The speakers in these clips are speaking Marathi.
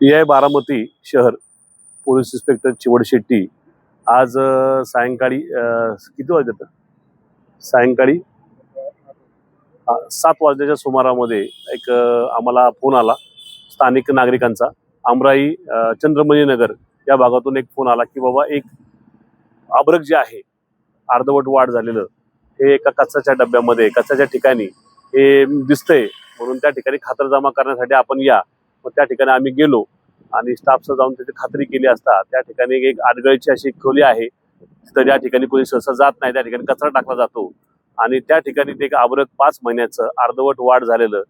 पी.आय. बारामती शहर पोलीस इन्स्पेक्टर चिवड शेट्टी आज सायंकाळी किती वाजता सायंकाळी 7 वाजल्याच्या सुमारामध्ये एक आम्हाला फोन आला स्थानिक नागरिकांचा। आमराई चंद्रमणी नगर या भागातून एक फोन आला की बाबा एक अब्रक जे आहे अर्धवट वाढ झालेलं हे एका कचऱ्याच्या डब्यामध्ये कचऱ्याच्या ठिकाणी हे दिसतंय, म्हणून त्या ठिकाणी खातरजमा करण्यासाठी आपण या। मग त्या ठिकाणी आम्ही गेलो आणि स्टाफसह जाऊन तिथे खात्री केली असता त्या ठिकाणी एक आडगळीची अशी खोली आहे, तिथं ज्या ठिकाणी कोणी सहसा जात नाही त्या ठिकाणी कचरा टाकला जातो आणि त्या ठिकाणी ते एक अब्रक 5 महिन्याचं अर्धवट वाढ झालेलं,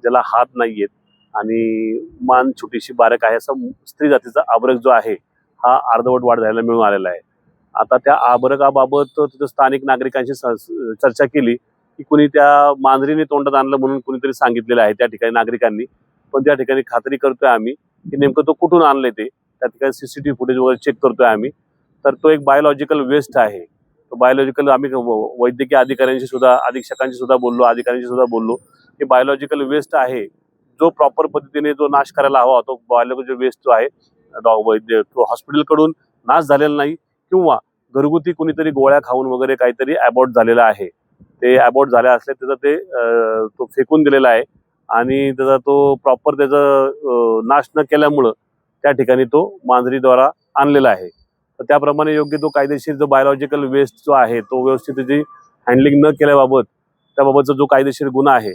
ज्याला हात नाहीयेत आणि मान छोटीशी बारक आहे, असं स्त्री जातीचा अब्रक जो आहे हा अर्धवट वाढ झालेला मिळून आलेला आहे। आता त्या अब्रकाबाबत तिथं स्थानिक नागरिकांशी चर्चा केली की कुणी त्या मांजरीने तोंडात आणलं म्हणून कुणीतरी सांगितलेलं आहे त्या ठिकाणी नागरिकांनी। पण त्या ठिकाणी खात्री करतोय आम्ही की नेमकं तो कुठून आणले ते, त्या ठिकाणी सीसीटीव्ही फुटेज वगैरे चेक करतोय आम्ही। तर तो एक बायोलॉजिकल वेस्ट आहे, तो बायोलॉजिकल आम्ही वैद्यकीय अधिकाऱ्यांशी सुद्धा अधीक्षकांशी सुद्धा बोललो, अधिकाऱ्यांशी सुद्धा बोललो की बायोलॉजिकल वेस्ट आहे, जो प्रॉपर पद्धतीने जो नाश करायला हवा तो बायोलॉजिकल वेस्ट जो आहे वैद्य तो हॉस्पिटलकडून नाश झालेला नाही किंवा घरगुती कुणीतरी गोळ्या खाऊन वगैरे काहीतरी अबॉर्ट झालेला आहे। ते अबॉर्ट झाले असले त्याचं ते तो फेकून दिलेला आहे आणि त्याचा तो प्रॉपर त्याचा नाश न केल्यामुळं त्या ठिकाणी तो मांजरीद्वारा आणलेला आहे। तर त्याप्रमाणे योग्य तो कायदेशीर जो बायोलॉजिकल वेस्ट जो आहे तो व्यवस्थित त्याची हँडलिंग न केल्याबाबत त्याबाबतचा जो कायदेशीर गुन्हा आहे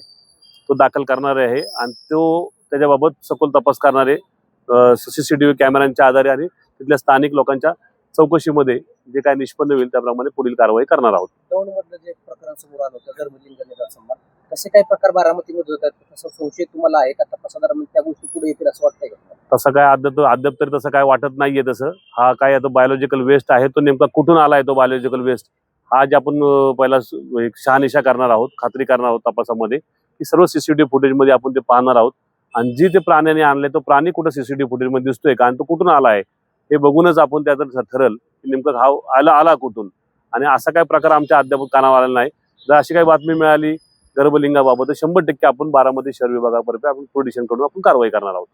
तो दाखल करणार आहे आणि तो त्याच्याबाबत सखोल तपास करणारे सीसीटीव्ही कॅमेऱ्यांच्या आधारे आणि तिथल्या स्थानिक लोकांच्या चौकशीमध्ये जे काय निष्पन्न होईल त्याप्रमाणे पुढील कारवाई करणार आहोत। दौंडमधलं जे प्रकरण समोर आलं होतं गर्भलिंग निरासन, कसे काही प्रकार बारामतीमध्ये होतात, तसं संशय तुम्हाला आहे का? तपासादरम्यान त्या गोष्टी पुढे येतील असं वाटतंय का? तसं काय अद्याप तरी तसं काय वाटत नाहीये। तसं हा काय तो बायोलॉजिकल वेस्ट आहे, तो नेमका कुठून आलाय तो बायोलॉजिकल वेस्ट हा जे आपण पहिला एक शहानिशा करणार आहोत, खात्री करणार आहोत तपासामध्ये की सर्व सीसीटीव्ही फुटेजमध्ये आपण ते पाहणार आहोत आणि जे ते प्राण्याने आणले तो प्राणी कुठं सीसीटीव्ही फुटेजमध्ये दिसतोय का आणि तो कुठून आलाय हे बघूनच आपण त्याचं ठरल की नेमकं हा आला कुठून। आणि असा काय प्रकार आमच्या अद्याप कानावर आलेला नाही। जर अशी काही बातमी मिळाली गर्भलिंगाबाबत 100% आपण बारामती शहर विभागातर्फे आपण प्रोडिशन करून आपण कारवाई करणार आहोत।